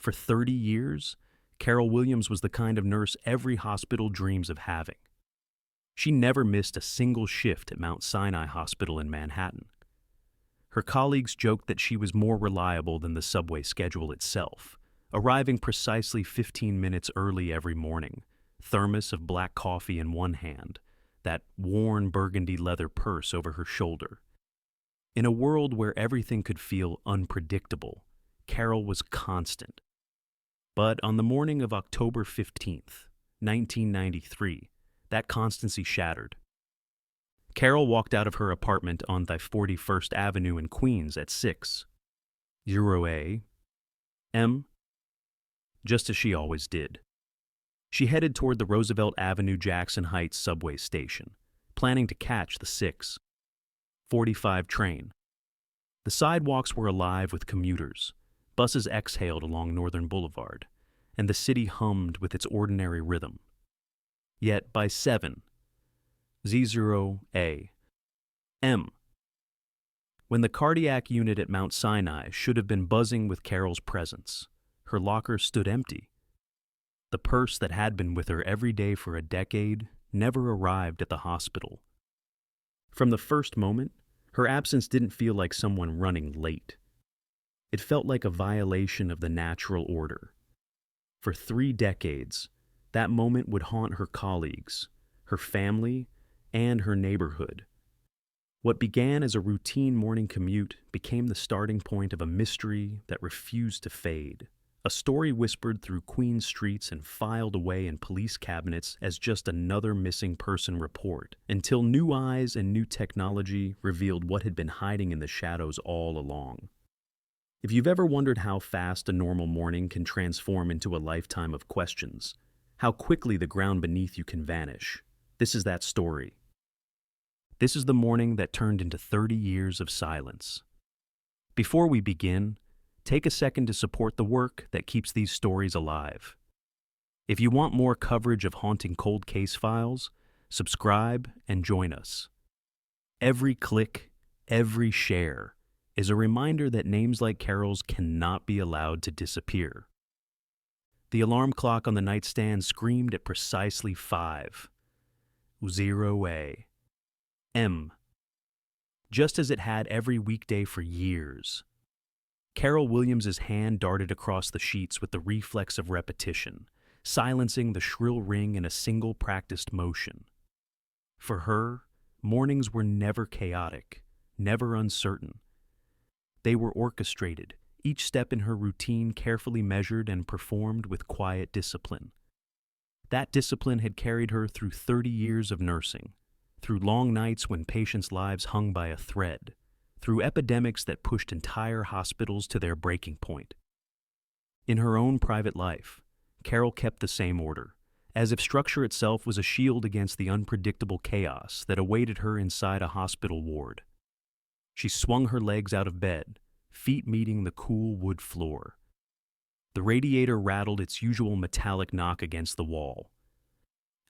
For 30 years, Carol Williams was the kind of nurse every hospital dreams of having. She never missed a single shift at Mount Sinai Hospital in Manhattan. Her colleagues joked that she was more reliable than the subway schedule itself, arriving precisely 15 minutes early every morning, thermos of black coffee in one hand, that worn burgundy leather purse over her shoulder. In a world where everything could feel unpredictable, Carol was constant. But on the morning of October 15th, 1993, that constancy shattered. Carol walked out of her apartment on the 41st Avenue in Queens at 6:00 a.m., just as she always did. She headed toward the Roosevelt Avenue Jackson Heights subway station, planning to catch the 6:45 train. The sidewalks were alive with commuters. Buses exhaled along Northern Boulevard, and the city hummed with its ordinary rhythm. Yet by 7:00 a.m., when the cardiac unit at Mount Sinai should have been buzzing with Carol's presence, her locker stood empty. The purse that had been with her every day for a decade never arrived at the hospital. From the first moment, her absence didn't feel like someone running late. It felt like a violation of the natural order. For 3 decades, that moment would haunt her colleagues, her family, and her neighborhood. What began as a routine morning commute became the starting point of a mystery that refused to fade. A story whispered through Queens streets and filed away in police cabinets as just another missing person report, until new eyes and new technology revealed what had been hiding in the shadows all along. If you've ever wondered how fast a normal morning can transform into a lifetime of questions, how quickly the ground beneath you can vanish, this is that story. This is the morning that turned into 30 years of silence. Before we begin, take a second to support the work that keeps these stories alive. If you want more coverage of haunting cold case files, subscribe and join us. Every click, every share, is a reminder that names like Carol's cannot be allowed to disappear. The alarm clock on the nightstand screamed at precisely 5:00 a.m., just as it had every weekday for years. Carol Williams's hand darted across the sheets with the reflex of repetition, silencing the shrill ring in a single practiced motion. For her, mornings were never chaotic, never uncertain. They were orchestrated, each step in her routine carefully measured and performed with quiet discipline. That discipline had carried her through 30 years of nursing, through long nights when patients' lives hung by a thread, through epidemics that pushed entire hospitals to their breaking point. In her own private life, Carol kept the same order, as if structure itself was a shield against the unpredictable chaos that awaited her inside a hospital ward. She swung her legs out of bed, feet meeting the cool wood floor. The radiator rattled its usual metallic knock against the wall.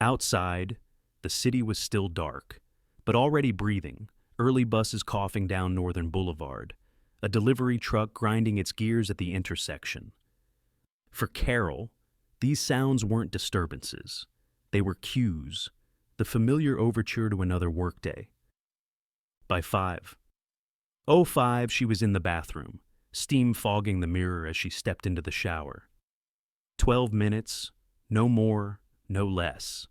Outside, the city was still dark, but already breathing, early buses coughing down Northern Boulevard, a delivery truck grinding its gears at the intersection. For Carol, these sounds weren't disturbances. They were cues, the familiar overture to another workday. By 5:05, she was in the bathroom, steam fogging the mirror as she stepped into the shower. 12 minutes, no more, no less.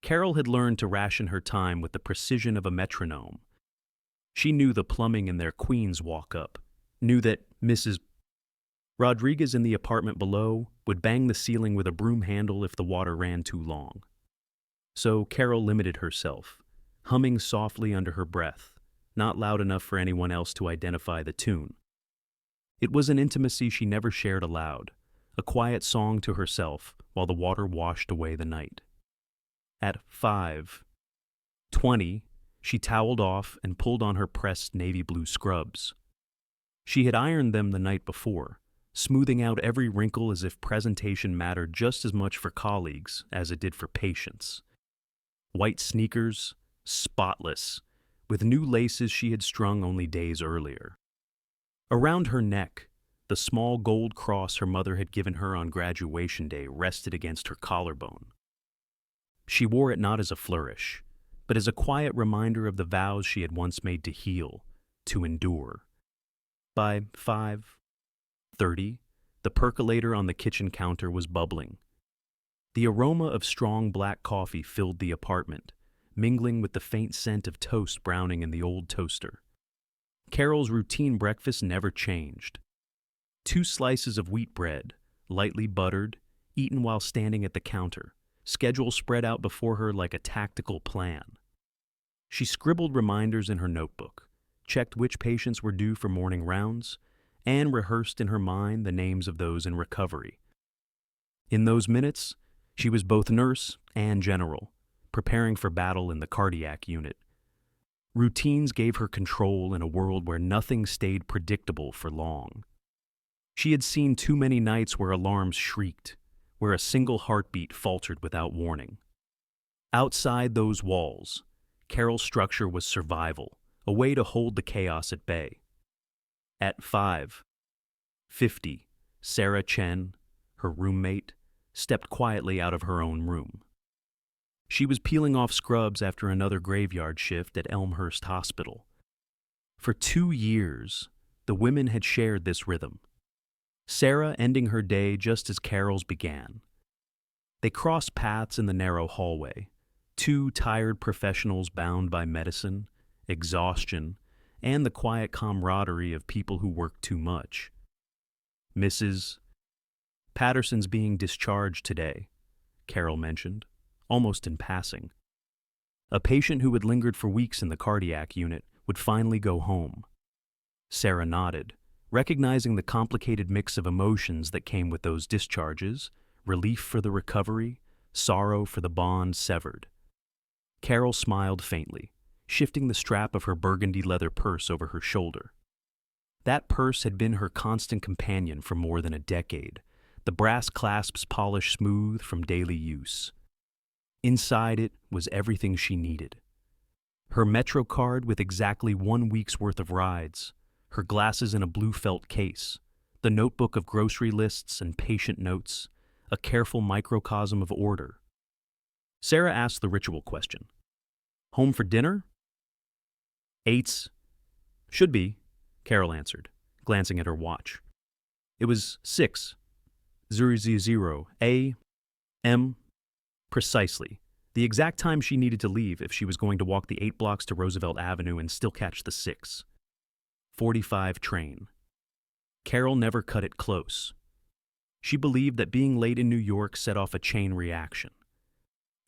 Carol had learned to ration her time with the precision of a metronome. She knew the plumbing in their Queens walk-up, knew that Mrs. Rodriguez in the apartment below would bang the ceiling with a broom handle if the water ran too long. So Carol limited herself, humming softly under her breath, not loud enough for anyone else to identify the tune. It was an intimacy she never shared aloud, a quiet song to herself while the water washed away the night. At 5:20, she toweled off and pulled on her pressed navy blue scrubs. She had ironed them the night before, smoothing out every wrinkle as if presentation mattered just as much for colleagues as it did for patients. White sneakers, spotless, with new laces she had strung only days earlier. Around her neck, The small gold cross her mother had given her on graduation day rested against her collarbone. She wore it not as a flourish, but as a quiet reminder of the vows she had once made to heal, to endure. By 5:30, the percolator on the kitchen counter was bubbling. The aroma of strong black coffee filled the apartment, mingling with the faint scent of toast browning in the old toaster. Carol's routine breakfast never changed. 2 slices of wheat bread, lightly buttered, eaten while standing at the counter, schedule spread out before her like a tactical plan. She scribbled reminders in her notebook, checked which patients were due for morning rounds, and rehearsed in her mind the names of those in recovery. In those minutes, she was both nurse and general, preparing for battle in the cardiac unit. Routines gave her control in a world where nothing stayed predictable for long. She had seen too many nights where alarms shrieked, where a single heartbeat faltered without warning. Outside those walls, Carol's structure was survival, a way to hold the chaos at bay. At 5:50, Sarah Chen, her roommate, stepped quietly out of her own room. She was peeling off scrubs after another graveyard shift at Elmhurst Hospital. For 2 years, the women had shared this rhythm, Sarah ending her day just as Carol's began. They crossed paths in the narrow hallway, 2 tired professionals bound by medicine, exhaustion, and the quiet camaraderie of people who work too much. Mrs. Patterson's being discharged today, Carol mentioned, almost in passing. A patient who had lingered for weeks in the cardiac unit would finally go home. Sarah nodded, recognizing the complicated mix of emotions that came with those discharges, relief for the recovery, sorrow for the bond severed. Carol smiled faintly, shifting the strap of her burgundy leather purse over her shoulder. That purse had been her constant companion for more than a decade, the brass clasps polished smooth from daily use. Inside it was everything she needed. Her Metro card with exactly 1 week's worth of rides, her glasses in a blue felt case, the notebook of grocery lists and patient notes, a careful microcosm of order. Sarah asked the ritual question. Home for dinner? 8's. Should be, Carol answered, glancing at her watch. It was 6:00 a.m. Precisely, the exact time she needed to leave if she was going to walk the 8 blocks to Roosevelt Avenue and still catch the 6:45 train. Carol never cut it close. She believed that being late in New York set off a chain reaction.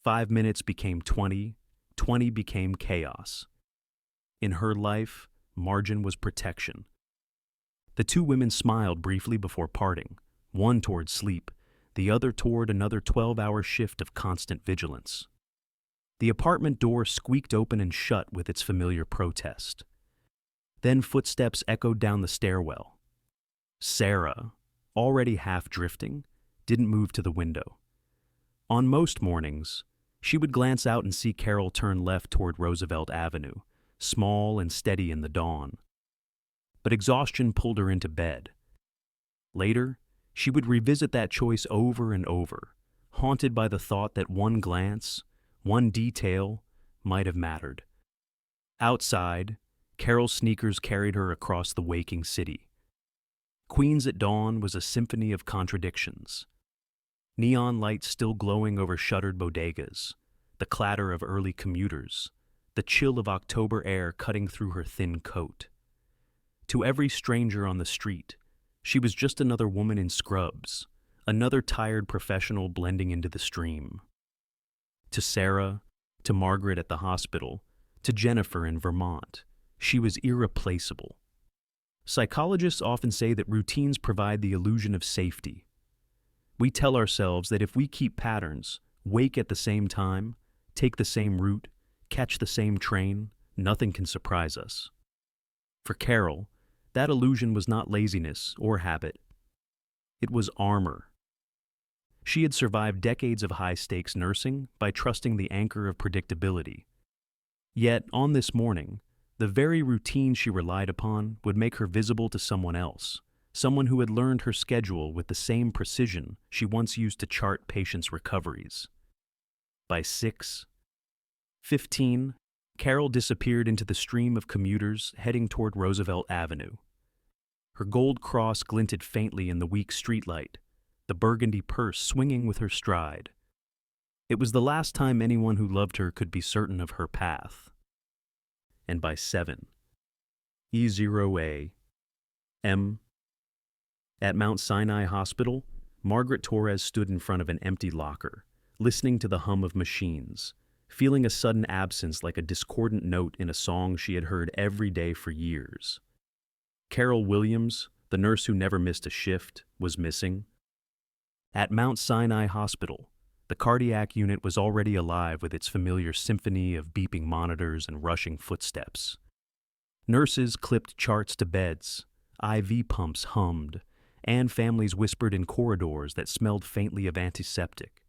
5 minutes became 20, 20 became chaos. In her life, margin was protection. The 2 women smiled briefly before parting, one toward sleep, the other toward another 12-hour shift of constant vigilance. The apartment door squeaked open and shut with its familiar protest. Then footsteps echoed down the stairwell. Sarah, already half drifting, didn't move to the window. On most mornings, she would glance out and see Carol turn left toward Roosevelt Avenue, small and steady in the dawn. But exhaustion pulled her into bed. Later, she would revisit that choice over and over, haunted by the thought that one glance, one detail, might have mattered. Outside, Carol's sneakers carried her across the waking city. Queens at dawn was a symphony of contradictions. Neon lights still glowing over shuttered bodegas, the clatter of early commuters, the chill of October air cutting through her thin coat. To every stranger on the street, she was just another woman in scrubs, another tired professional blending into the stream. To Sarah, to Margaret at the hospital, to Jennifer in Vermont, she was irreplaceable. Psychologists often say that routines provide the illusion of safety. We tell ourselves that if we keep patterns, wake at the same time, take the same route, catch the same train, nothing can surprise us. For Carol, that illusion was not laziness or habit. It was armor. She had survived decades of high-stakes nursing by trusting the anchor of predictability. Yet, on this morning, the very routine she relied upon would make her visible to someone else, someone who had learned her schedule with the same precision she once used to chart patients' recoveries. By 6:15, Carol disappeared into the stream of commuters heading toward Roosevelt Avenue. Her gold cross glinted faintly in the weak streetlight, the burgundy purse swinging with her stride. It was the last time anyone who loved her could be certain of her path. And by 7, E0A, M. At Mount Sinai Hospital, Margaret Torres stood in front of an empty locker, listening to the hum of machines, feeling a sudden absence like a discordant note in a song she had heard every day for years. Carol Williams, the nurse who never missed a shift, was missing. At Mount Sinai Hospital, the cardiac unit was already alive with its familiar symphony of beeping monitors and rushing footsteps. Nurses clipped charts to beds, IV pumps hummed, and families whispered in corridors that smelled faintly of antiseptic.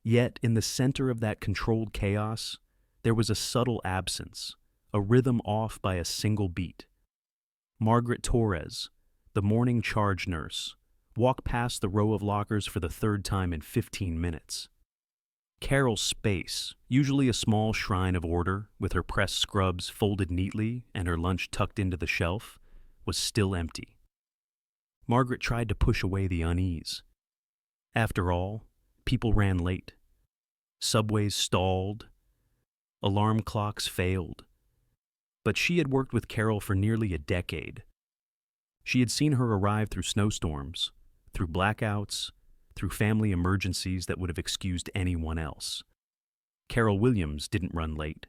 Yet, in the center of that controlled chaos, there was a subtle absence, a rhythm off by a single beat. Margaret Torres, the morning charge nurse, walked past the row of lockers for the third time in 15 minutes. Carol's space, usually a small shrine of order with her pressed scrubs folded neatly and her lunch tucked into the shelf, was still empty. Margaret tried to push away the unease. After all, people ran late. Subways stalled. Alarm clocks failed. But she had worked with Carol for nearly a decade. She had seen her arrive through snowstorms, through blackouts, through family emergencies that would have excused anyone else. Carol Williams didn't run late.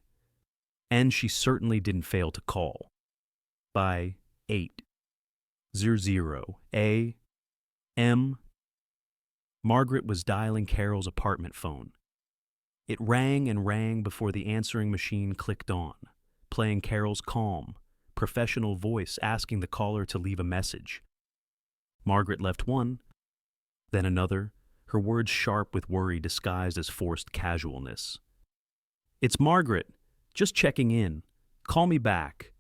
And she certainly didn't fail to call. By 8:00 a.m., Margaret was dialing Carol's apartment phone. It rang and rang before the answering machine clicked on, playing Carol's calm, professional voice asking the caller to leave a message. Margaret left one, then another, her words sharp with worry disguised as forced casualness. "It's Margaret. Just checking in. Call me back."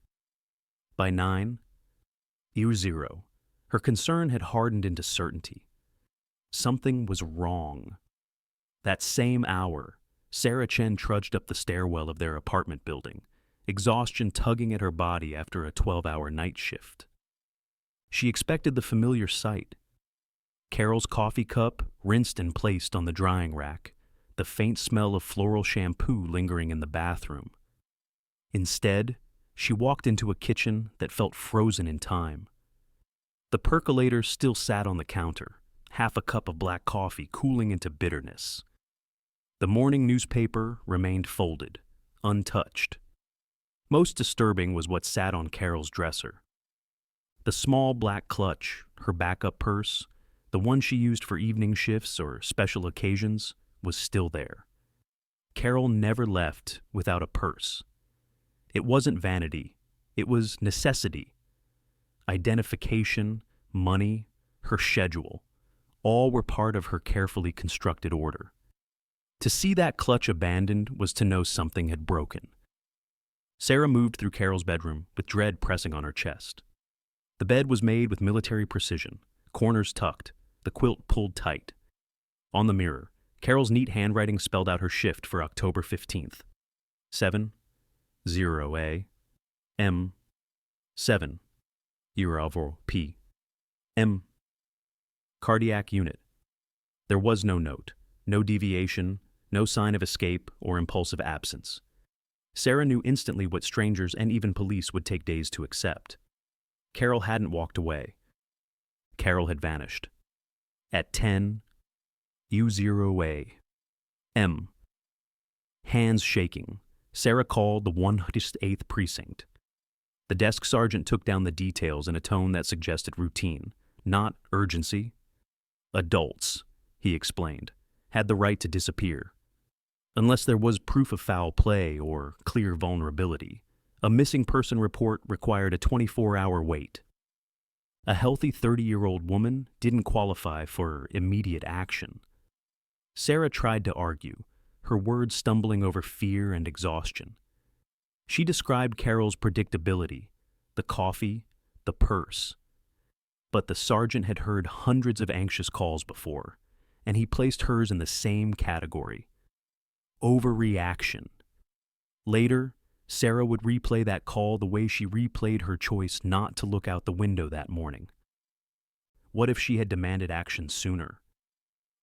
By 9:00, her concern had hardened into certainty. Something was wrong. That same hour, Sarah Chen trudged up the stairwell of their apartment building, exhaustion tugging at her body after a 12-hour night shift. She expected the familiar sight. Carol's coffee cup rinsed and placed on the drying rack, the faint smell of floral shampoo lingering in the bathroom. Instead, she walked into a kitchen that felt frozen in time. The percolator still sat on the counter, half a cup of black coffee cooling into bitterness. The morning newspaper remained folded, untouched. Most disturbing was what sat on Carol's dresser. The small black clutch, her backup purse, the one she used for evening shifts or special occasions, was still there. Carol never left without a purse. It wasn't vanity, it was necessity. Identification, money, her schedule, all were part of her carefully constructed order. To see that clutch abandoned was to know something had broken. Sarah moved through Carol's bedroom with dread pressing on her chest. The bed was made with military precision, corners tucked, the quilt pulled tight. On the mirror, Carol's neat handwriting spelled out her shift for October 15th. 7:00 a.m. 7. p.m. Cardiac unit. There was no note, no deviation, no sign of escape or impulsive absence. Sarah knew instantly what strangers and even police would take days to accept. Carol hadn't walked away. Carol had vanished. At 10:00 a.m., hands shaking, Sarah called the 108th Precinct. The desk sergeant took down the details in a tone that suggested routine, not urgency. Adults, he explained, had the right to disappear. Unless there was proof of foul play or clear vulnerability, a missing person report required a 24-hour wait. A healthy 30-year-old woman didn't qualify for immediate action. Sarah tried to argue, her words stumbling over fear and exhaustion. She described Carol's predictability, the coffee, the purse. But the sergeant had heard hundreds of anxious calls before, and he placed hers in the same category: overreaction. Later, Sarah would replay that call the way she replayed her choice not to look out the window that morning. What if she had demanded action sooner?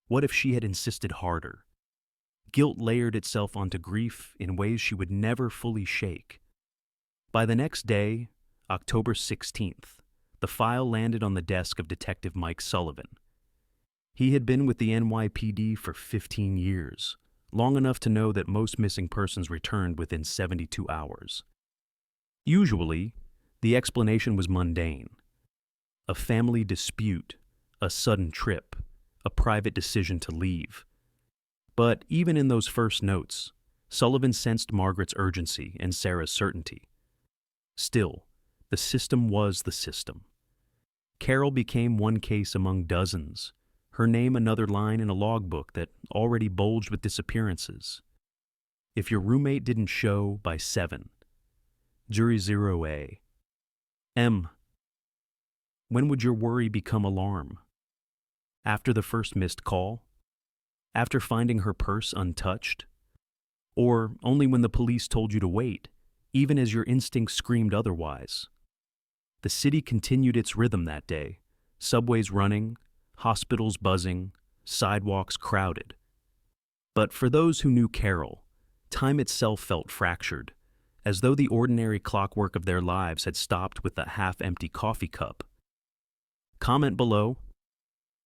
What if she had insisted harder? Guilt layered itself onto grief in ways she would never fully shake. By the next day, October 16th, the file landed on the desk of Detective Mike Sullivan. He had been with the NYPD for 15 years, long enough to know that most missing persons returned within 72 hours. Usually, the explanation was mundane: a family dispute, a sudden trip, a private decision to leave. But even in those first notes, Sullivan sensed Margaret's urgency and Sarah's certainty. Still, the system was the system. Carol became one case among dozens, her name another line in a logbook that already bulged with disappearances. If your roommate didn't show by 7, Jury 0A. M. When would your worry become alarm? After the first missed call? After finding her purse untouched? Or only when the police told you to wait, even as your instincts screamed otherwise? The city continued its rhythm that day, subways running, hospitals buzzing, sidewalks crowded. But for those who knew Carol, time itself felt fractured, as though the ordinary clockwork of their lives had stopped with the half-empty coffee cup. Comment below.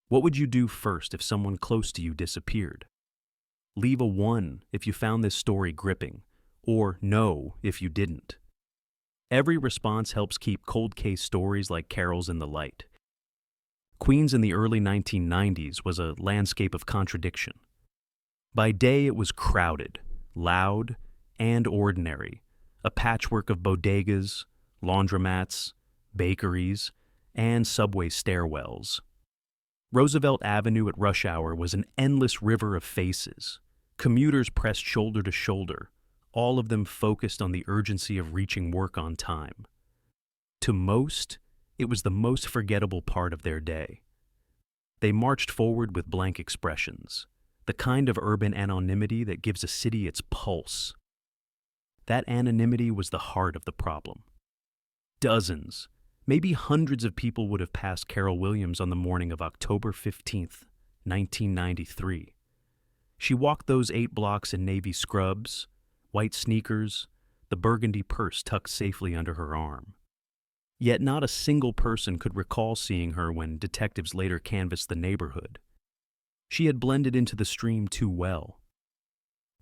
What would you do first if someone close to you disappeared? Leave a 1 if you found this story gripping, or no if you didn't. Every response helps keep cold case stories like Carol's in the light. Queens in the early 1990s was a landscape of contradiction. By day it was crowded, loud, and ordinary, a patchwork of bodegas, laundromats, bakeries, and subway stairwells. Roosevelt Avenue at rush hour was an endless river of faces. Commuters pressed shoulder to shoulder, all of them focused on the urgency of reaching work on time. To most, it was the most forgettable part of their day. They marched forward with blank expressions, the kind of urban anonymity that gives a city its pulse. That anonymity was the heart of the problem. Dozens, maybe hundreds of people would have passed Carol Williams on the morning of October 15th, 1993. She walked those 8 blocks in navy scrubs, white sneakers, the burgundy purse tucked safely under her arm. Yet not a single person could recall seeing her when detectives later canvassed the neighborhood. She had blended into the stream too well.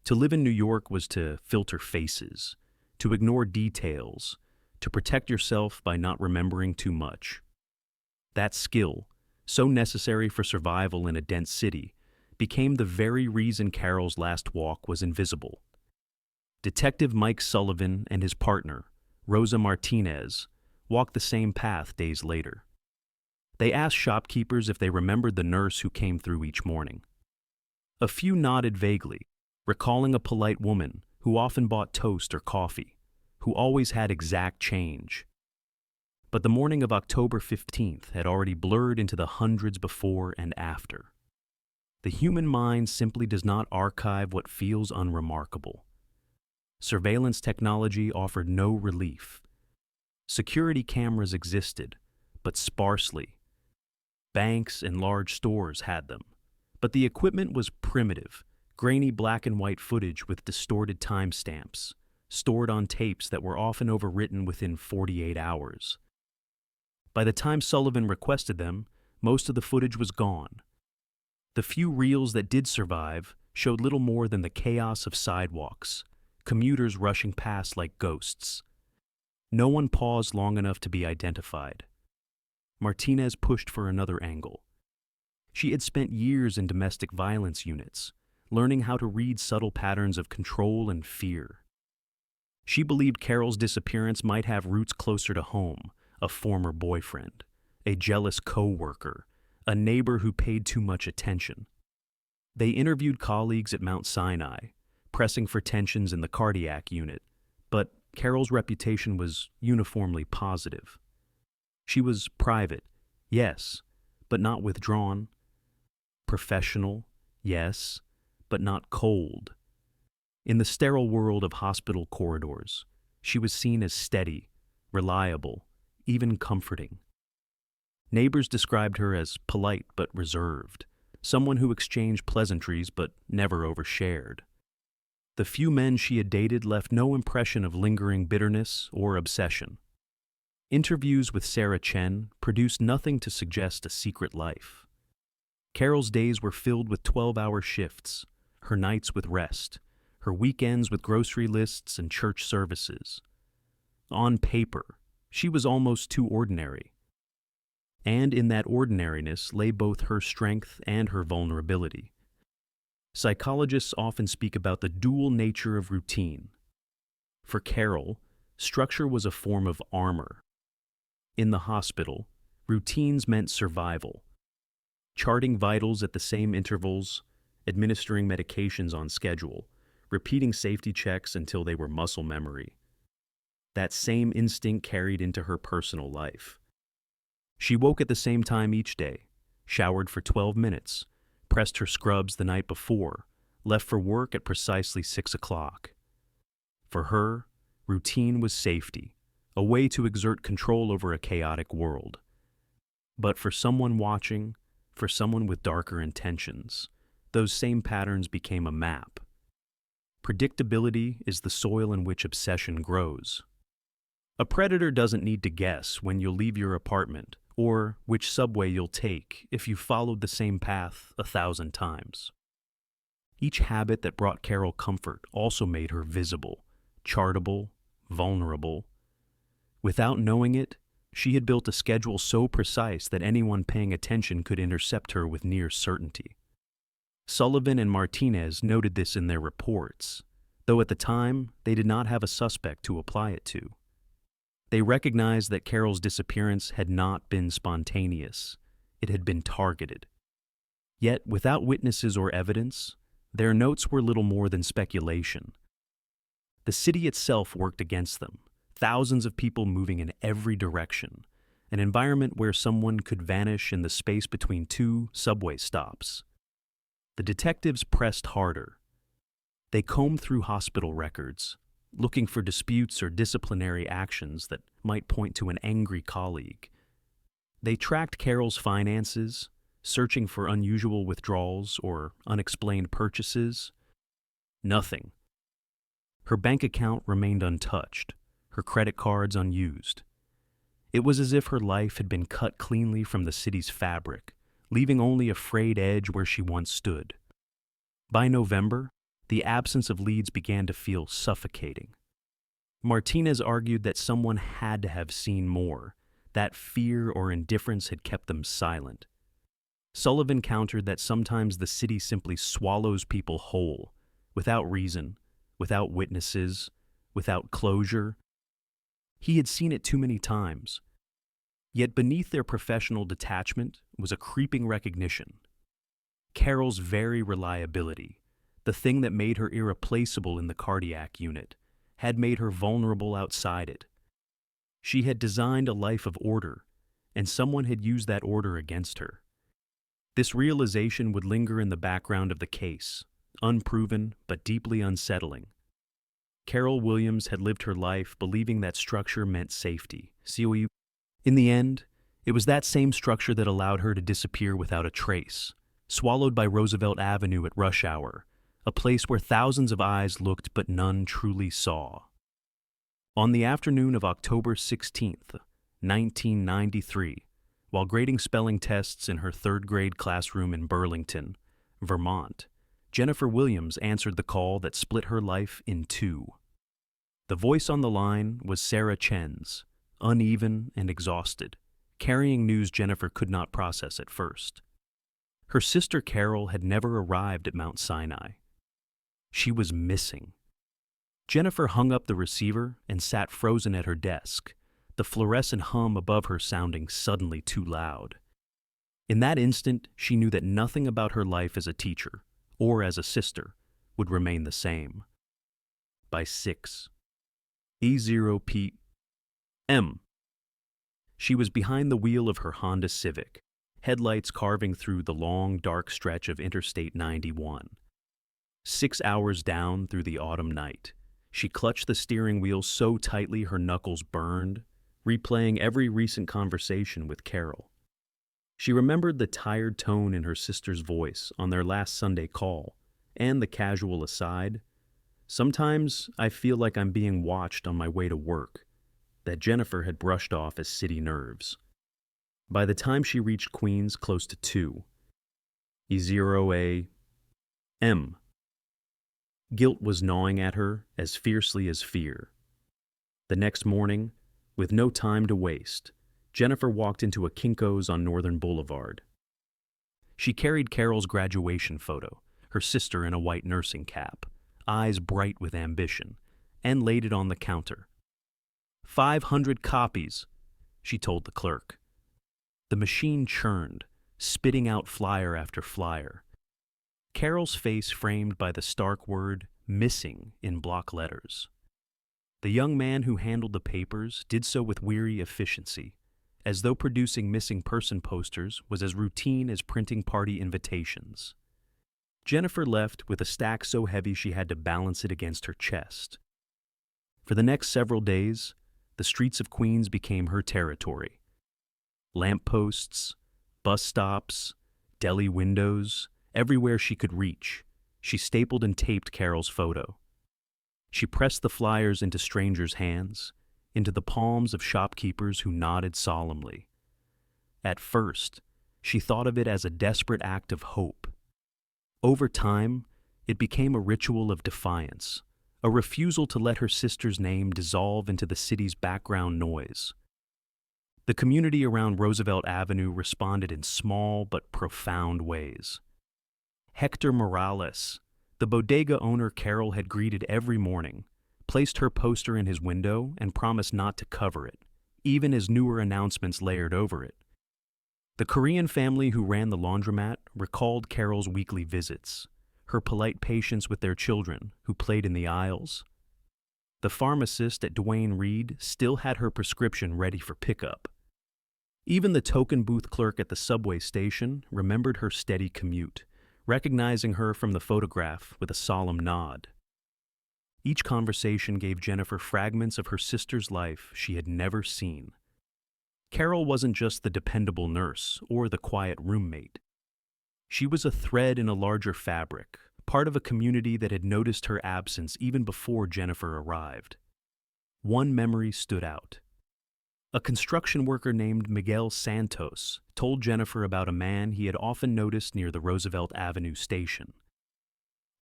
To live in New York was to filter faces, to ignore details, to protect yourself by not remembering too much. That skill, so necessary for survival in a dense city, became the very reason Carol's last walk was invisible. Detective Mike Sullivan and his partner, Rosa Martinez, walked the same path days later. They asked shopkeepers if they remembered the nurse who came through each morning. A few nodded vaguely, recalling a polite woman who often bought toast or coffee, who always had exact change. But the morning of October 15th had already blurred into the hundreds before and after. The human mind simply does not archive what feels unremarkable. Surveillance technology offered no relief. Security cameras existed, but sparsely. Banks and large stores had them, but the equipment was primitive, grainy black and white footage with distorted timestamps, stored on tapes that were often overwritten within 48 hours. By the time Sullivan requested them, most of the footage was gone. The few reels that did survive showed little more than the chaos of sidewalks, commuters rushing past like ghosts. No one paused long enough to be identified. Martinez pushed for another angle. She had spent years in domestic violence units, learning how to read subtle patterns of control and fear. She believed Carol's disappearance might have roots closer to home: a former boyfriend, a jealous co-worker, a neighbor who paid too much attention. They interviewed colleagues at Mount Sinai, pressing for tensions in the cardiac unit, but Carol's reputation was uniformly positive. She was private, Yes, but not withdrawn. Professional, yes, but not cold. In the sterile world of hospital corridors, she was seen as steady, reliable, even comforting. Neighbors described her as polite but reserved, someone who exchanged pleasantries but never overshared. The few men she had dated left no impression of lingering bitterness or obsession. Interviews with Sarah Chen produced nothing to suggest a secret life. Carol's days were filled with 12-hour shifts, her nights with rest, her weekends with grocery lists and church services. On paper, she was almost too ordinary. And in that ordinariness lay both her strength and her vulnerability. Psychologists often speak about the dual nature of routine. For Carol, structure was a form of armor. In the hospital, routines meant survival. Charting vitals at the same intervals, administering medications on schedule, repeating safety checks until they were muscle memory. That same instinct carried into her personal life. She woke at the same time each day, showered for 12 minutes, pressed her scrubs the night before, left for work at precisely 6 o'clock. For her, routine was safety, a way to exert control over a chaotic world. But for someone watching, for someone with darker intentions, those same patterns became a map. Predictability is the soil in which obsession grows. A predator doesn't need to guess when you'll leave your apartment or which subway you'll take if you followed the same path 1,000 times. Each habit that brought Carol comfort also made her visible, chartable, vulnerable. Without knowing it, she had built a schedule so precise that anyone paying attention could intercept her with near certainty. Sullivan and Martinez noted this in their reports, though at the time they did not have a suspect to apply it to. They recognized that Carol's disappearance had not been spontaneous. It had been targeted. Yet, without witnesses or evidence, their notes were little more than speculation. The city itself worked against them, thousands of people moving in every direction, an environment where someone could vanish in the space between 2 subway stops. The detectives pressed harder. They combed through hospital records, looking for disputes or disciplinary actions that might point to an angry colleague. They tracked Carol's finances, searching for unusual withdrawals or unexplained purchases. Nothing. Her bank account remained untouched, her credit cards unused. It was as if her life had been cut cleanly from the city's fabric, leaving only a frayed edge where she once stood. By November, the absence of leads began to feel suffocating. Martinez argued that someone had to have seen more, that fear or indifference had kept them silent. Sullivan countered that sometimes the city simply swallows people whole, without reason, without witnesses, without closure. He had seen it too many times. Yet beneath their professional detachment was a creeping recognition. Carol's very reliability, the thing that made her irreplaceable in the cardiac unit, had made her vulnerable outside it. She had designed a life of order, and someone had used that order against her. This realization would linger in the background of the case, unproven but deeply unsettling. Carol Williams had lived her life believing that structure meant safety. In the end, it was that same structure that allowed her to disappear without a trace, swallowed by Roosevelt Avenue at rush hour, a place where thousands of eyes looked but none truly saw. On the afternoon of October 16th, 1993, while grading spelling tests in her 3rd grade classroom in Burlington, Vermont, Jennifer Williams answered the call that split her life in 2. The voice on the line was Sarah Chen's, uneven and exhausted, carrying news Jennifer could not process at first. Her sister Carol had never arrived at Mount Sinai. She was missing. Jennifer hung up the receiver and sat frozen at her desk, the fluorescent hum above her sounding suddenly too loud. In that instant, she knew that nothing about her life as a teacher, or as a sister, would remain the same. By 6 E0 P.M. She was behind the wheel of her Honda Civic, headlights carving through the long, dark stretch of Interstate 91. 6 hours down through the autumn night, she clutched the steering wheel so tightly her knuckles burned, replaying every recent conversation with Carol. She remembered the tired tone in her sister's voice on their last Sunday call, and the casual aside, "Sometimes I feel like I'm being watched on my way to work," that Jennifer had brushed off as city nerves. By the time she reached Queens close to 2, E0AM, guilt was gnawing at her as fiercely as fear. The next morning, with no time to waste, Jennifer walked into a Kinko's on Northern Boulevard. She carried Carol's graduation photo, her sister in a white nursing cap, eyes bright with ambition, and laid it on the counter. 500 copies, she told the clerk. The machine churned, spitting out flyer after flyer. Carol's face framed by the stark word "missing" in block letters. The young man who handled the papers did so with weary efficiency, as though producing missing person posters was as routine as printing party invitations. Jennifer left with a stack so heavy she had to balance it against her chest. For the next several days, the streets of Queens became her territory. Lampposts, bus stops, deli windows, everywhere she could reach, she stapled and taped Carol's photo. She pressed the flyers into strangers' hands, into the palms of shopkeepers who nodded solemnly. At first, she thought of it as a desperate act of hope. Over time, it became a ritual of defiance, a refusal to let her sister's name dissolve into the city's background noise. The community around Roosevelt Avenue responded in small but profound ways. Hector Morales, the bodega owner Carol had greeted every morning, placed her poster in his window and promised not to cover it, even as newer announcements layered over it. The Korean family who ran the laundromat recalled Carol's weekly visits, her polite patience with their children who played in the aisles. The pharmacist at Duane Reade still had her prescription ready for pickup. Even the token booth clerk at the subway station remembered her steady commute, recognizing her from the photograph with a solemn nod. Each conversation gave Jennifer fragments of her sister's life she had never seen. Carol wasn't just the dependable nurse or the quiet roommate. She was a thread in a larger fabric, part of a community that had noticed her absence even before Jennifer arrived. One memory stood out. A construction worker named Miguel Santos told Jennifer about a man he had often noticed near the Roosevelt Avenue station.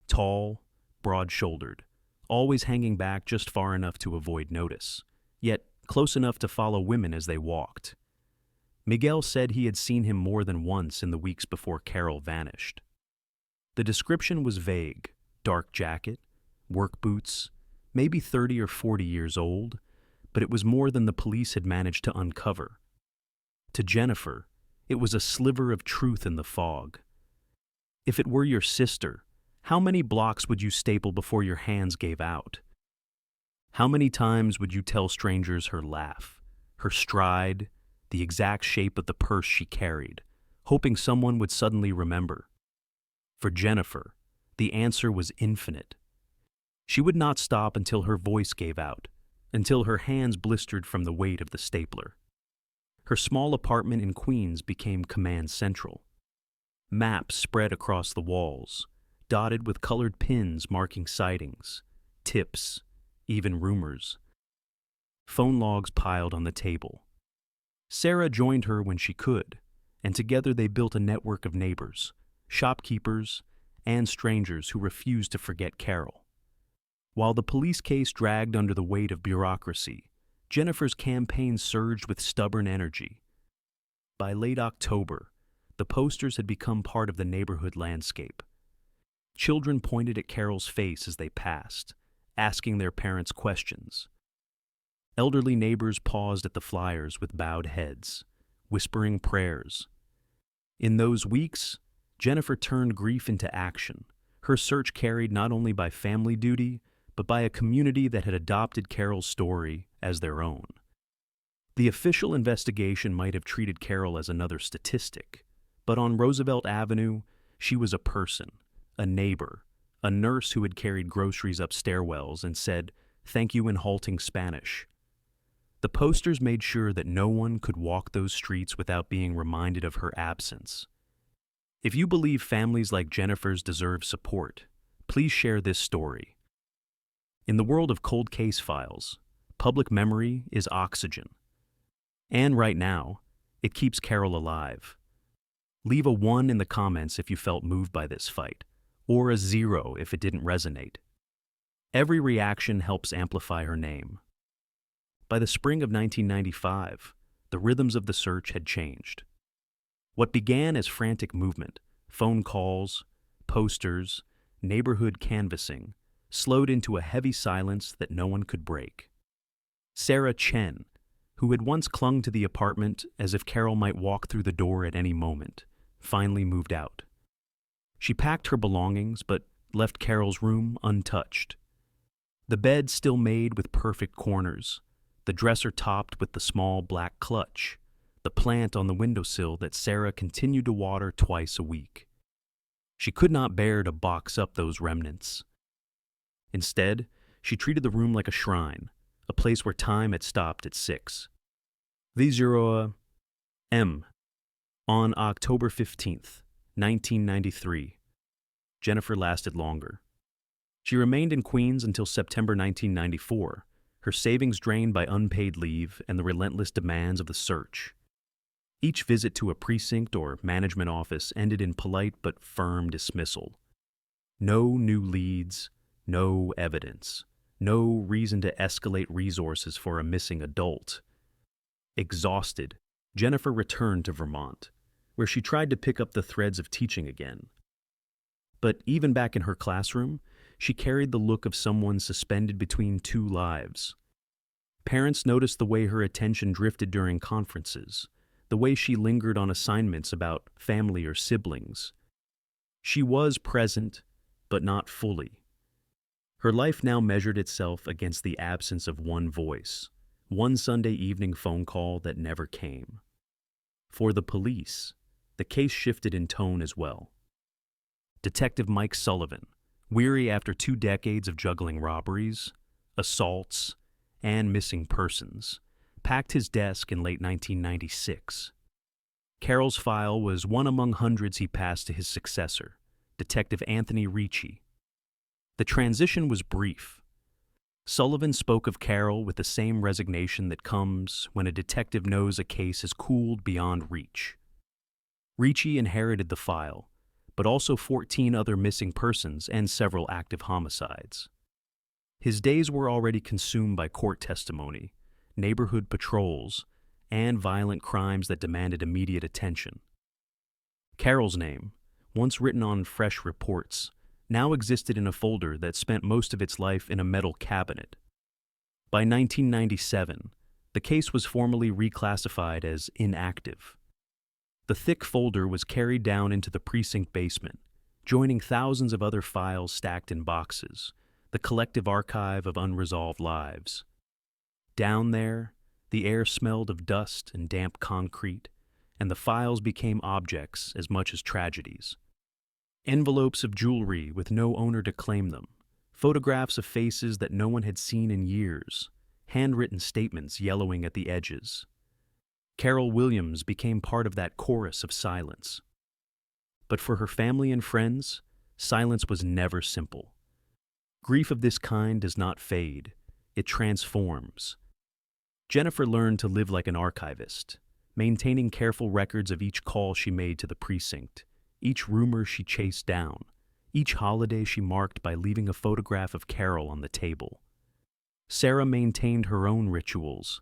Tall, broad-shouldered, always hanging back just far enough to avoid notice, yet close enough to follow women as they walked. Miguel said he had seen him more than once in the weeks before Carol vanished. The description was vague: dark jacket, work boots, maybe 30 or 40 years old, but it was more than the police had managed to uncover. To Jennifer, it was a sliver of truth in the fog. If it were your sister, how many blocks would you staple before your hands gave out? How many times would you tell strangers her laugh, her stride, the exact shape of the purse she carried, hoping someone would suddenly remember? For Jennifer, the answer was infinite. She would not stop until her voice gave out, until her hands blistered from the weight of the stapler. Her small apartment in Queens became command central. Maps spread across the walls, dotted with colored pins marking sightings, tips, even rumors. Phone logs piled on the table. Sarah joined her when she could, and together they built a network of neighbors, shopkeepers, and strangers who refused to forget Carol. While the police case dragged under the weight of bureaucracy, Jennifer's campaign surged with stubborn energy. By late October, the posters had become part of the neighborhood landscape. Children pointed at Carol's face as they passed, asking their parents questions. Elderly neighbors paused at the flyers with bowed heads, whispering prayers. In those weeks, Jennifer turned grief into action, her search carried not only by family duty, but by a community that had adopted Carol's story as their own. The official investigation might have treated Carol as another statistic, but on Roosevelt Avenue, she was a person, a neighbor, a nurse who had carried groceries up stairwells and said, "Thank you" in halting Spanish. The posters made sure that no one could walk those streets without being reminded of her absence. If you believe families like Jennifer's deserve support, please share this story. In the world of cold case files, public memory is oxygen. And right now, it keeps Carol alive. Leave a 1 in the comments if you felt moved by this fight, or a 0 if it didn't resonate. Every reaction helps amplify her name. By the spring of 1995, the rhythms of the search had changed. What began as frantic movement, phone calls, posters, neighborhood canvassing, slowed into a heavy silence that no one could break. Sarah Chen, who had once clung to the apartment as if Carol might walk through the door at any moment, finally moved out. She packed her belongings but left Carol's room untouched. The bed still made with perfect corners, the dresser topped with the small black clutch, the plant on the windowsill that Sarah continued to water twice a week. She could not bear to box up those remnants. Instead, she treated the room like a shrine, a place where time had stopped at 6. V0 M. On October 15th, 1993. Jennifer lasted longer. She remained in Queens until September 1994, her savings drained by unpaid leave and the relentless demands of the search. Each visit to a precinct or management office ended in polite but firm dismissal. No new leads, no evidence, no reason to escalate resources for a missing adult. Exhausted, Jennifer returned to Vermont, where she tried to pick up the threads of teaching again. But even back in her classroom, she carried the look of someone suspended between two lives. Parents noticed the way her attention drifted during conferences, the way she lingered on assignments about family or siblings. She was present, but not fully. Her life now measured itself against the absence of one voice, one Sunday evening phone call that never came. For the police, the case shifted in tone as well. Detective Mike Sullivan, weary after 2 decades of juggling robberies, assaults, and missing persons, packed his desk in late 1996. Carol's file was one among hundreds he passed to his successor, Detective Anthony Ricci. The transition was brief. Sullivan spoke of Carol with the same resignation that comes when a detective knows a case has cooled beyond reach. Ricci inherited the file, but also 14 other missing persons and several active homicides. His days were already consumed by court testimony, neighborhood patrols, and violent crimes that demanded immediate attention. Carol's name, once written on fresh reports, now existed in a folder that spent most of its life in a metal cabinet. By 1997, the case was formally reclassified as inactive. The thick folder was carried down into the precinct basement, joining thousands of other files stacked in boxes, the collective archive of unresolved lives. Down there, the air smelled of dust and damp concrete, and the files became objects as much as tragedies. Envelopes of jewelry with no owner to claim them, photographs of faces that no one had seen in years, handwritten statements yellowing at the edges. Carol Williams became part of that chorus of silence. But for her family and friends, silence was never simple. Grief of this kind does not fade, it transforms. Jennifer learned to live like an archivist, maintaining careful records of each call she made to the precinct, each rumor she chased down, each holiday she marked by leaving a photograph of Carol on the table. Sarah maintained her own rituals.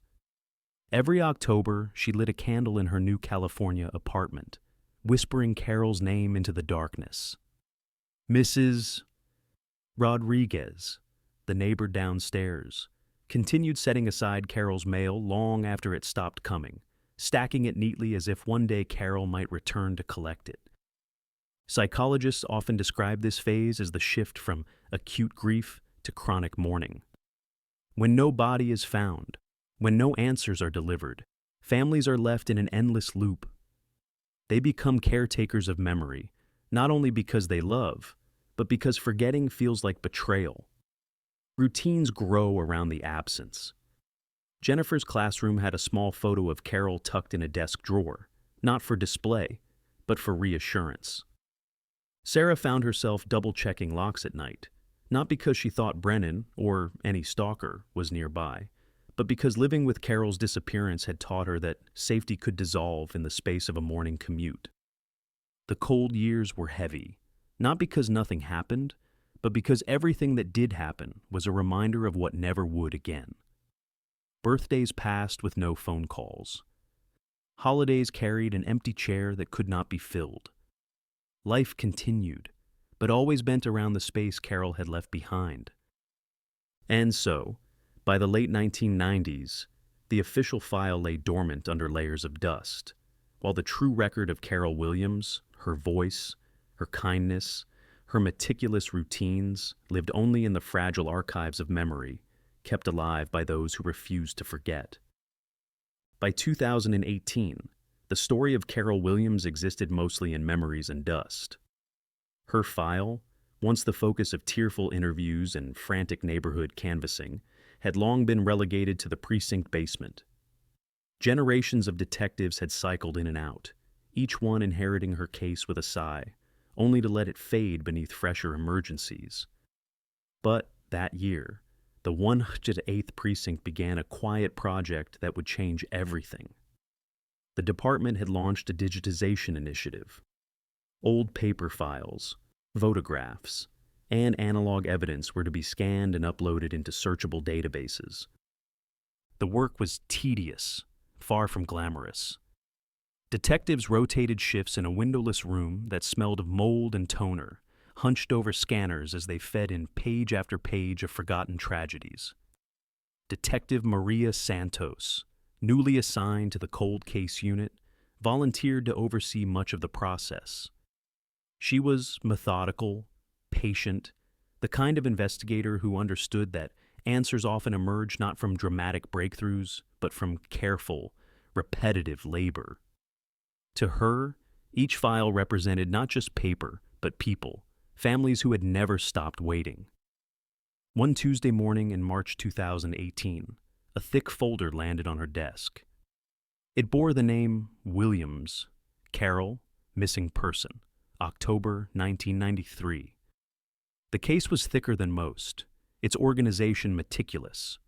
Every October, she lit a candle in her new California apartment, whispering Carol's name into the darkness. Mrs. Rodriguez, the neighbor downstairs, continued setting aside Carol's mail long after it stopped coming, stacking it neatly as if one day Carol might return to collect it. Psychologists often describe this phase as the shift from acute grief to chronic mourning. When no body is found, When no answers are delivered, families are left in an endless loop. They become caretakers of memory, not only because they love, but because forgetting feels like betrayal. Routines grow around the absence. Jennifer's classroom had a small photo of Carol tucked in a desk drawer, not for display, but for reassurance. Sarah found herself double-checking locks at night, not because she thought Brennan, or any stalker, was nearby, but because living with Carol's disappearance had taught her that safety could dissolve in the space of a morning commute. The cold years were heavy, not because nothing happened, but because everything that did happen was a reminder of what never would again. Birthdays passed with no phone calls. Holidays carried an empty chair that could not be filled. Life continued, but always bent around the space Carol had left behind. And so, by the late 1990s, the official file lay dormant under layers of dust, while the true record of Carol Williams, her voice, her kindness, her meticulous routines, lived only in the fragile archives of memory, kept alive by those who refused to forget. By 2018, the story of Carol Williams existed mostly in memories and dust. Her file, once the focus of tearful interviews and frantic neighborhood canvassing, had long been relegated to the precinct basement. Generations of detectives had cycled in and out, each one inheriting her case with a sigh, only to let it fade beneath fresher emergencies. But that year, the 108th Precinct began a quiet project that would change everything. The department had launched a digitization initiative. Old paper files, photographs, and analog evidence were to be scanned and uploaded into searchable databases. The work was tedious, far from glamorous. Detectives rotated shifts in a windowless room that smelled of mold and toner, hunched over scanners as they fed in page after page of forgotten tragedies. Detective Maria Santos, newly assigned to the cold case unit, volunteered to oversee much of the process. She was methodical, patient, the kind of investigator who understood that answers often emerge not from dramatic breakthroughs, but from careful, repetitive labor. To her, each file represented not just paper, but people, families who had never stopped waiting. One Tuesday morning in March 2018, a thick folder landed on her desk. It bore the name Williams, Carol, missing person, October 1993. The case was thicker than most, its organization meticulous.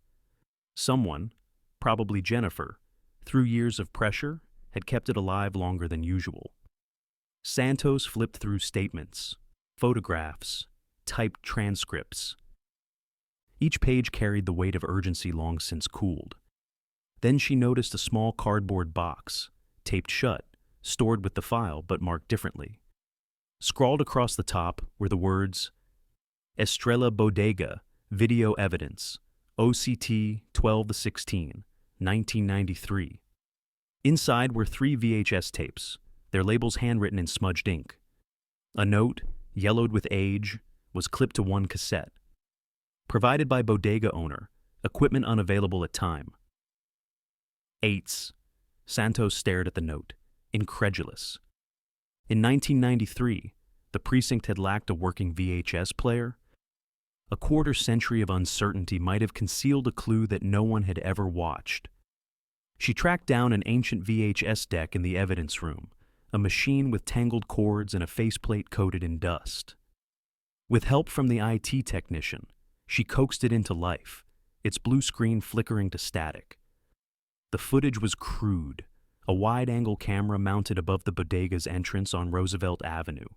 Someone, probably Jennifer, through years of pressure, had kept it alive longer than usual. Santos flipped through statements, photographs, typed transcripts. Each page carried the weight of urgency long since cooled. Then she noticed a small cardboard box, taped shut, stored with the file but marked differently. Scrawled across the top were the words, Estrella Bodega, Video Evidence, OCT 12-16, 1993. Inside were 3 VHS tapes, their labels handwritten in smudged ink. A note, yellowed with age, was clipped to one cassette. Provided by bodega owner, equipment unavailable at time. Eights. Santos stared at the note, incredulous. In 1993, the precinct had lacked a working VHS player. A quarter-century of uncertainty might have concealed a clue that no one had ever watched. She tracked down an ancient VHS deck in the evidence room, a machine with tangled cords and a faceplate coated in dust. With help from the IT technician, she coaxed it into life, its blue screen flickering to static. The footage was crude, a wide-angle camera mounted above the bodega's entrance on Roosevelt Avenue.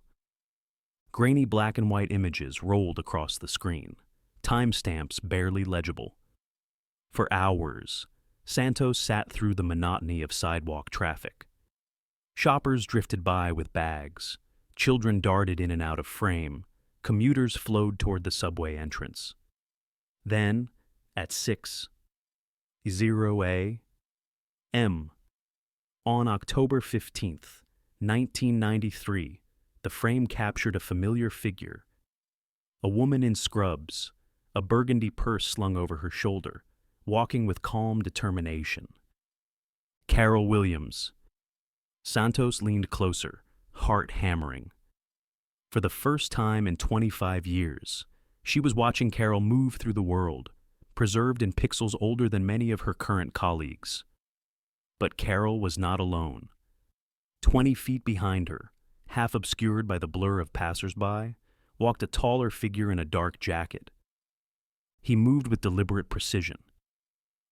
Grainy black and white images rolled across the screen, timestamps barely legible. For hours, Santos sat through the monotony of sidewalk traffic. Shoppers drifted by with bags, children darted in and out of frame, commuters flowed toward the subway entrance. Then, at 6:00 a.m., on October 15th, 1993, the frame captured a familiar figure. A woman in scrubs, a burgundy purse slung over her shoulder, walking with calm determination. Carol Williams. Santos leaned closer, heart hammering. For the first time in 25 years, she was watching Carol move through the world, preserved in pixels older than many of her current colleagues. But Carol was not alone. 20 feet behind her, half obscured by the blur of passersby, walked a taller figure in a dark jacket. He moved with deliberate precision.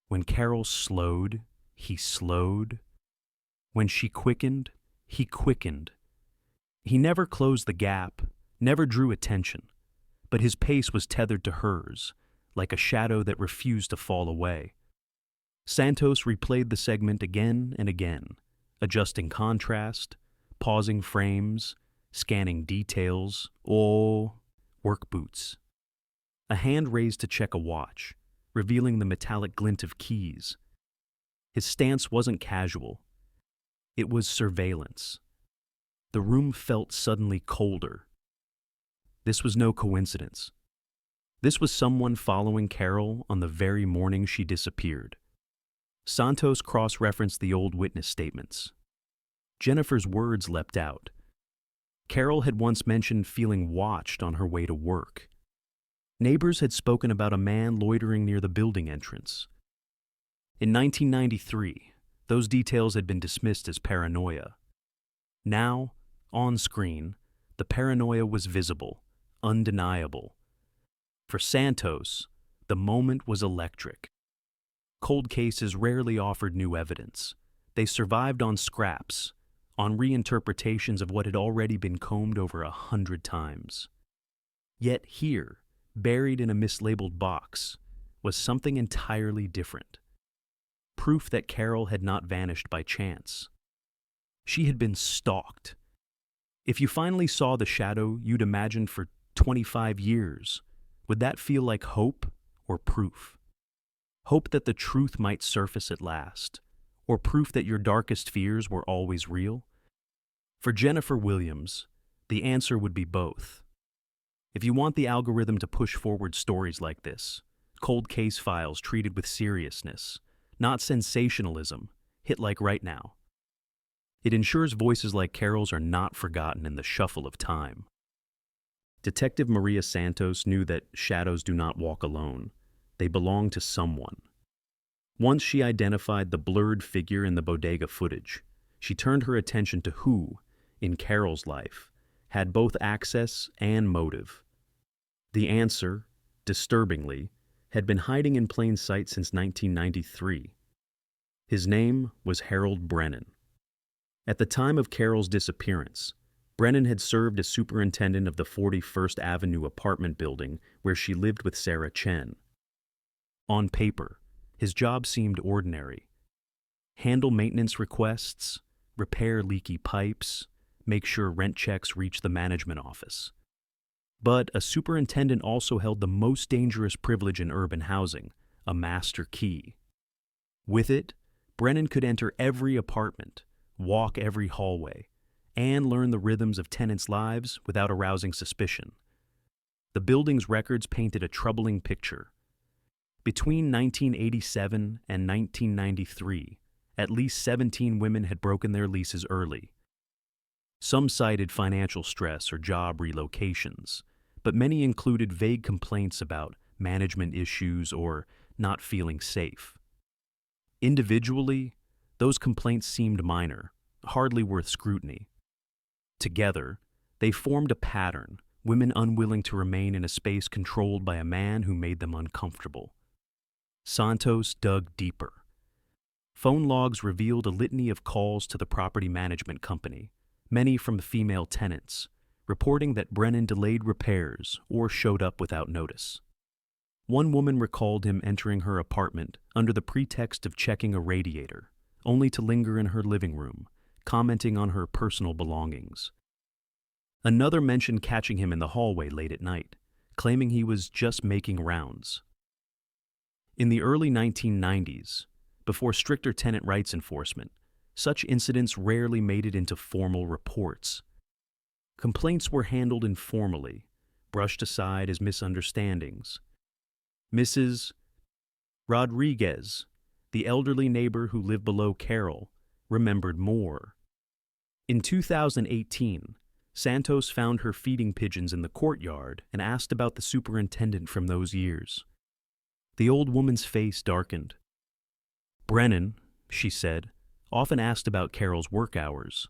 When Carol slowed, he slowed. When she quickened, he quickened. He never closed the gap, never drew attention, but his pace was tethered to hers, like a shadow that refused to fall away. Santos replayed the segment again and again, adjusting contrast, pausing frames, scanning details. Work boots. A hand raised to check a watch, revealing the metallic glint of keys. His stance wasn't casual. It was surveillance. The room felt suddenly colder. This was no coincidence. This was someone following Carol on the very morning she disappeared. Santos cross-referenced the old witness statements. Jennifer's words leapt out. Carol had once mentioned feeling watched on her way to work. Neighbors had spoken about a man loitering near the building entrance. In 1993, those details had been dismissed as paranoia. Now, on screen, the paranoia was visible, undeniable. For Santos, the moment was electric. Cold cases rarely offered new evidence. They survived on scraps, on reinterpretations of what had already been combed over 100 times. Yet here, buried in a mislabeled box, was something entirely different. Proof that Carol had not vanished by chance. She had been stalked. If you finally saw the shadow you'd imagined for 25 years, would that feel like hope or proof? Hope that the truth might surface at last, or proof that your darkest fears were always real? For Jennifer Williams, the answer would be both. If you want the algorithm to push forward stories like this, cold case files treated with seriousness, not sensationalism, hit like right now. It ensures voices like Carol's are not forgotten in the shuffle of time. Detective Maria Santos knew that shadows do not walk alone. They belong to someone. Once she identified the blurred figure in the bodega footage, she turned her attention to who, in Carol's life, had both access and motive. The answer, disturbingly, had been hiding in plain sight since 1993. His name was Harold Brennan. At the time of Carol's disappearance, Brennan had served as superintendent of the 41st Avenue apartment building where she lived with Sarah Chen. On paper, his job seemed ordinary. Handle maintenance requests, repair leaky pipes, make sure rent checks reach the management office. But a superintendent also held the most dangerous privilege in urban housing, a master key. With it, Brennan could enter every apartment, walk every hallway, and learn the rhythms of tenants' lives without arousing suspicion. The building's records painted a troubling picture. Between 1987 and 1993, at least 17 women had broken their leases early. Some cited financial stress or job relocations, but many included vague complaints about management issues or not feeling safe. Individually, those complaints seemed minor, hardly worth scrutiny. Together, they formed a pattern, women unwilling to remain in a space controlled by a man who made them uncomfortable. Santos dug deeper. Phone logs revealed a litany of calls to the property management company, many from female tenants, reporting that Brennan delayed repairs or showed up without notice. One woman recalled him entering her apartment under the pretext of checking a radiator, only to linger in her living room, commenting on her personal belongings. Another mentioned catching him in the hallway late at night, claiming he was just making rounds. In the early 1990s, before stricter tenant rights enforcement, such incidents rarely made it into formal reports. Complaints were handled informally, brushed aside as misunderstandings. Mrs. Rodriguez, the elderly neighbor who lived below Carol, remembered more. In 2018, Santos found her feeding pigeons in the courtyard and asked about the superintendent from those years. The old woman's face darkened. Brennan, she said, often asked about Carol's work hours.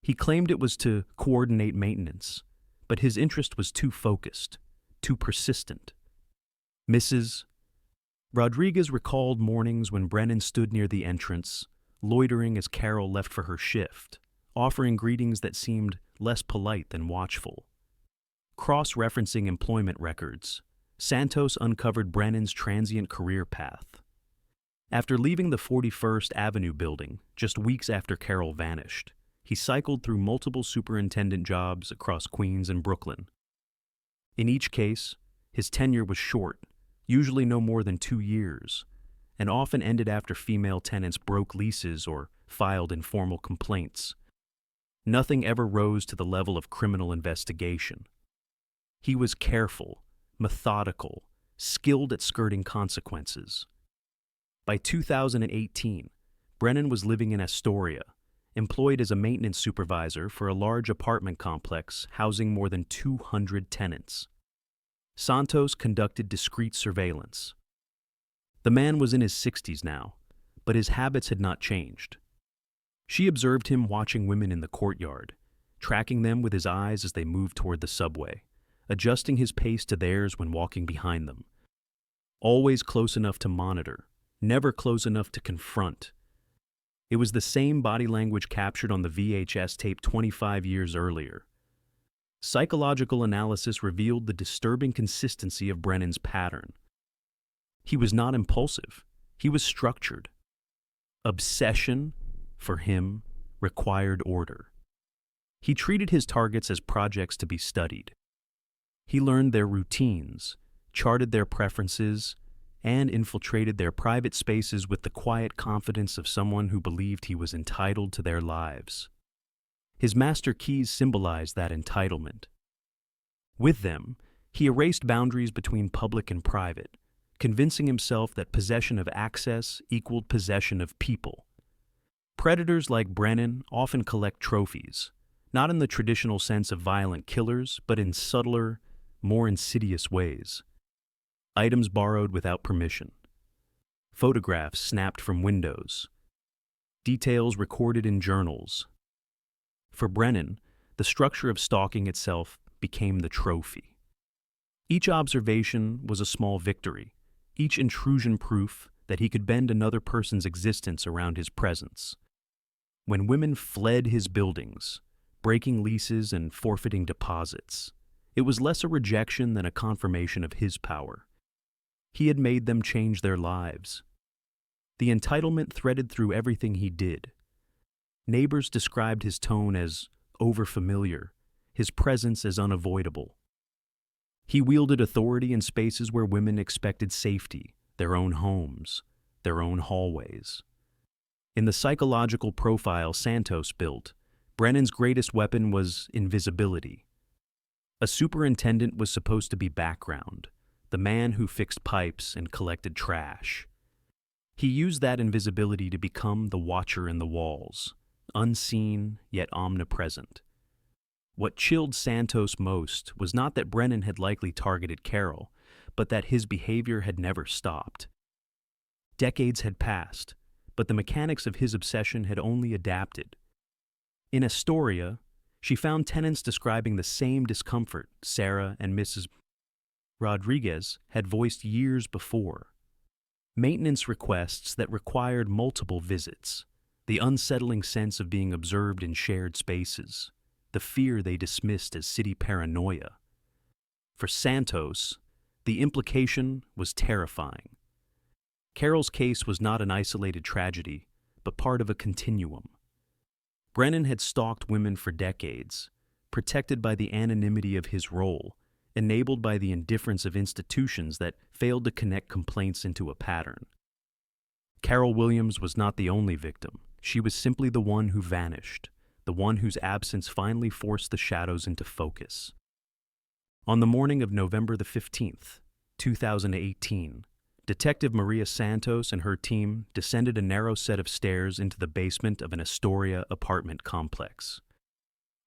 He claimed it was to coordinate maintenance, but his interest was too focused, too persistent. Mrs. Rodriguez recalled mornings when Brennan stood near the entrance, loitering as Carol left for her shift, offering greetings that seemed less polite than watchful. Cross-referencing employment records, Santos uncovered Brennan's transient career path. After leaving the 41st Avenue building just weeks after Carol vanished, he cycled through multiple superintendent jobs across Queens and Brooklyn. In each case, his tenure was short, usually no more than 2 years, and often ended after female tenants broke leases or filed informal complaints. Nothing ever rose to the level of criminal investigation. He was careful, methodical, skilled at skirting consequences. By 2018, Brennan was living in Astoria, employed as a maintenance supervisor for a large apartment complex housing more than 200 tenants. Santos conducted discreet surveillance. The man was in his 60s now, but his habits had not changed. She observed him watching women in the courtyard, tracking them with his eyes as they moved toward the subway, adjusting his pace to theirs when walking behind them. Always close enough to monitor, never close enough to confront. It was the same body language captured on the VHS tape 25 years earlier. Psychological analysis revealed the disturbing consistency of Brennan's pattern. He was not impulsive. He was structured. Obsession, for him, required order. He treated his targets as projects to be studied. He learned their routines, charted their preferences, and infiltrated their private spaces with the quiet confidence of someone who believed he was entitled to their lives. His master keys symbolized that entitlement. With them, he erased boundaries between public and private, convincing himself that possession of access equaled possession of people. Predators like Brennan often collect trophies, not in the traditional sense of violent killers, but in subtler, more insidious ways. Items borrowed without permission. Photographs snapped from windows. Details recorded in journals. For Brennan, the structure of stalking itself became the trophy. Each observation was a small victory, each intrusion proof that he could bend another person's existence around his presence. When women fled his buildings, breaking leases and forfeiting deposits, it was less a rejection than a confirmation of his power. He had made them change their lives. The entitlement threaded through everything he did. Neighbors described his tone as overfamiliar, his presence as unavoidable. He wielded authority in spaces where women expected safety, their own homes, their own hallways. In the psychological profile Santos built, Brennan's greatest weapon was invisibility. A superintendent was supposed to be background, the man who fixed pipes and collected trash. He used that invisibility to become the watcher in the walls, unseen yet omnipresent. What chilled Santos most was not that Brennan had likely targeted Carol, but that his behavior had never stopped. Decades had passed, but the mechanics of his obsession had only adapted. In Astoria, she found tenants describing the same discomfort Sarah and Mrs. Rodriguez had voiced years before. Maintenance requests that required multiple visits, the unsettling sense of being observed in shared spaces, the fear they dismissed as city paranoia. For Santos, the implication was terrifying. Carol's case was not an isolated tragedy, but part of a continuum. Brennan had stalked women for decades, protected by the anonymity of his role, enabled by the indifference of institutions that failed to connect complaints into a pattern. Carol Williams was not the only victim. She was simply the one who vanished, the one whose absence finally forced the shadows into focus. On the morning of November the 15th, 2018, Detective Maria Santos and her team descended a narrow set of stairs into the basement of an Astoria apartment complex.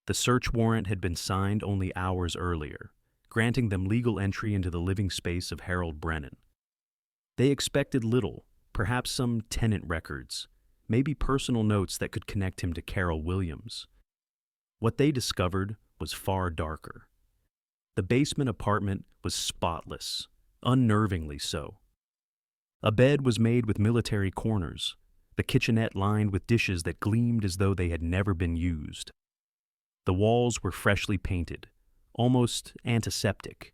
The search warrant had been signed only hours earlier, granting them legal entry into the living space of Harold Brennan. They expected little, perhaps some tenant records, maybe personal notes that could connect him to Carol Williams. What they discovered was far darker. The basement apartment was spotless, unnervingly so. A bed was made with military corners, the kitchenette lined with dishes that gleamed as though they had never been used. The walls were freshly painted, almost antiseptic.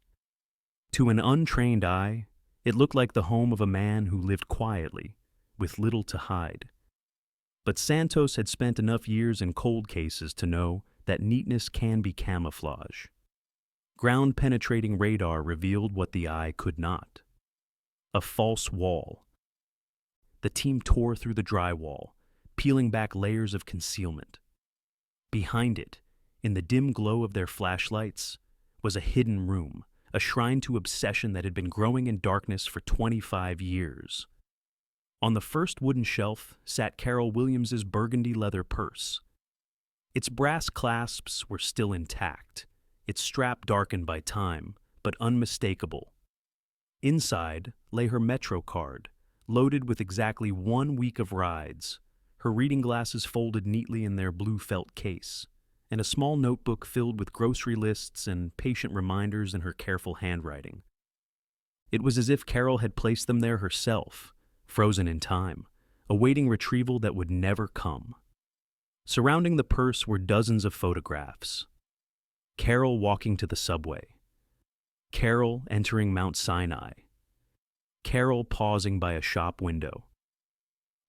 To an untrained eye, it looked like the home of a man who lived quietly, with little to hide. But Santos had spent enough years in cold cases to know that neatness can be camouflage. Ground-penetrating radar revealed what the eye could not. A false wall. The team tore through the drywall, peeling back layers of concealment. Behind it, in the dim glow of their flashlights, was a hidden room, a shrine to obsession that had been growing in darkness for 25 years. On the first wooden shelf sat Carol Williams's burgundy leather purse. Its brass clasps were still intact, its strap darkened by time, but unmistakable. Inside lay her Metro card, loaded with exactly 1 week of rides, her reading glasses folded neatly in their blue felt case, and a small notebook filled with grocery lists and patient reminders in her careful handwriting. It was as if Carol had placed them there herself, frozen in time, awaiting retrieval that would never come. Surrounding the purse were dozens of photographs. Carol walking to the subway. Carol entering Mount Sinai. Carol pausing by a shop window.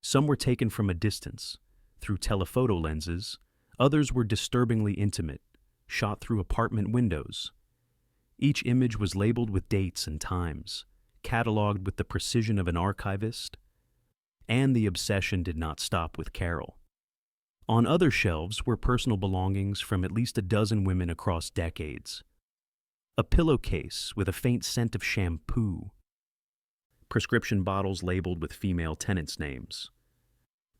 Some were taken from a distance, through telephoto lenses. Others were disturbingly intimate, shot through apartment windows. Each image was labeled with dates and times, cataloged with the precision of an archivist. And the obsession did not stop with Carol. On other shelves were personal belongings from at least a dozen women across decades. A pillowcase with a faint scent of shampoo. Prescription bottles labeled with female tenants' names.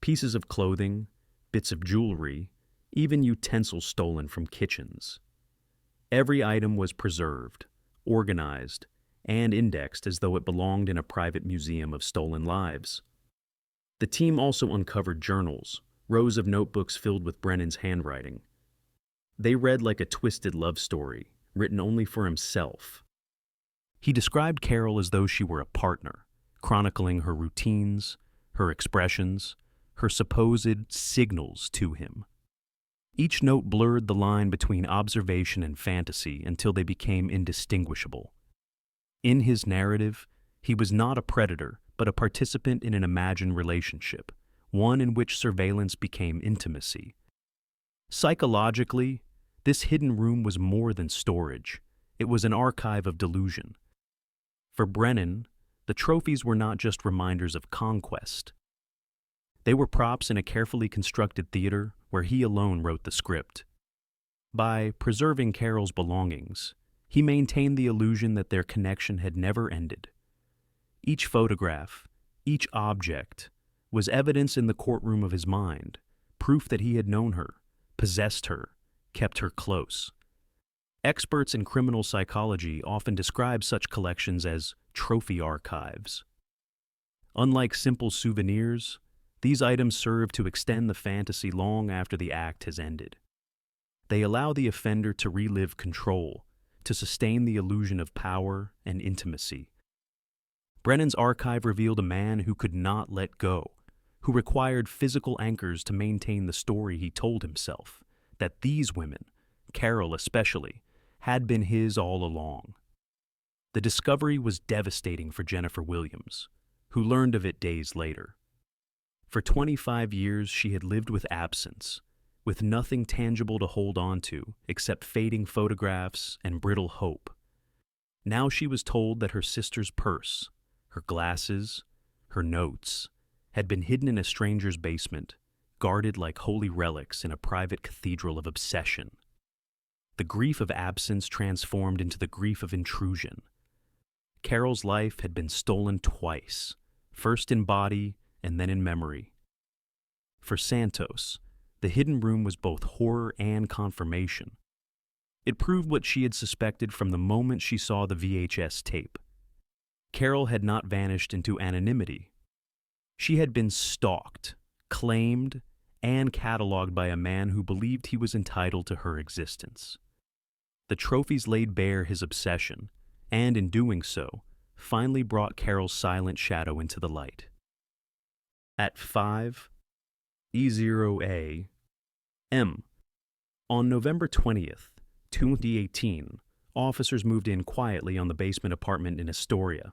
Pieces of clothing, bits of jewelry, even utensils stolen from kitchens. Every item was preserved, organized, and indexed as though it belonged in a private museum of stolen lives. The team also uncovered journals, rows of notebooks filled with Brennan's handwriting. They read like a twisted love story, written only for himself. He described Carol as though she were a partner, chronicling her routines, her expressions, her supposed signals to him. Each note blurred the line between observation and fantasy until they became indistinguishable. In his narrative, he was not a predator, but a participant in an imagined relationship, one in which surveillance became intimacy. Psychologically, this hidden room was more than storage. It was an archive of delusion. For Brennan, the trophies were not just reminders of conquest. They were props in a carefully constructed theater where he alone wrote the script. By preserving Carol's belongings, he maintained the illusion that their connection had never ended. Each photograph, each object, was evidence in the courtroom of his mind, proof that he had known her, possessed her, kept her close. Experts in criminal psychology often describe such collections as trophy archives. Unlike simple souvenirs, these items serve to extend the fantasy long after the act has ended. They allow the offender to relive control, to sustain the illusion of power and intimacy. Brennan's archive revealed a man who could not let go, who required physical anchors to maintain the story he told himself, that these women, Carol especially, had been his all along. The discovery was devastating for Jennifer Williams, who learned of it days later. For 25 years, she had lived with absence, with nothing tangible to hold on to except fading photographs and brittle hope. Now she was told that her sister's purse, her glasses, her notes, had been hidden in a stranger's basement, guarded like holy relics in a private cathedral of obsession. The grief of absence transformed into the grief of intrusion. Carol's life had been stolen twice, first in body and then in memory. For Santos, the hidden room was both horror and confirmation. It proved what she had suspected from the moment she saw the VHS tape. Carol had not vanished into anonymity. She had been stalked, claimed, and cataloged by a man who believed he was entitled to her existence. The trophies laid bare his obsession, and in doing so, finally brought Carol's silent shadow into the light. At 5 E0A M. On November 20th, 2018, officers moved in quietly on the basement apartment in Astoria.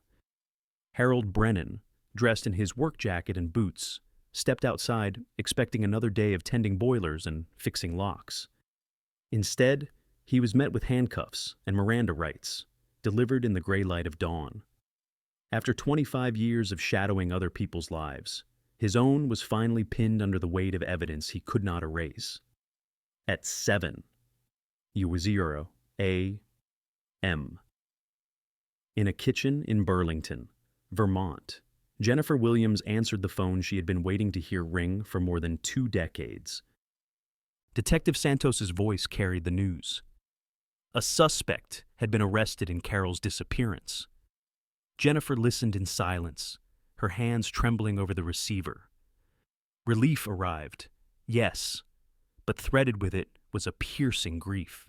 Harold Brennan, dressed in his work jacket and boots, stepped outside expecting another day of tending boilers and fixing locks. Instead, he was met with handcuffs and Miranda rights, delivered in the gray light of dawn. After 25 years of shadowing other people's lives, his own was finally pinned under the weight of evidence he could not erase. At 7 U0 A M. In a kitchen in Burlington, Vermont, Jennifer Williams answered the phone she had been waiting to hear ring for more than 2 decades. Detective Santos's voice carried the news. A suspect had been arrested in Carol's disappearance. Jennifer listened in silence, her hands trembling over the receiver. Relief arrived, yes, but threaded with it was a piercing grief.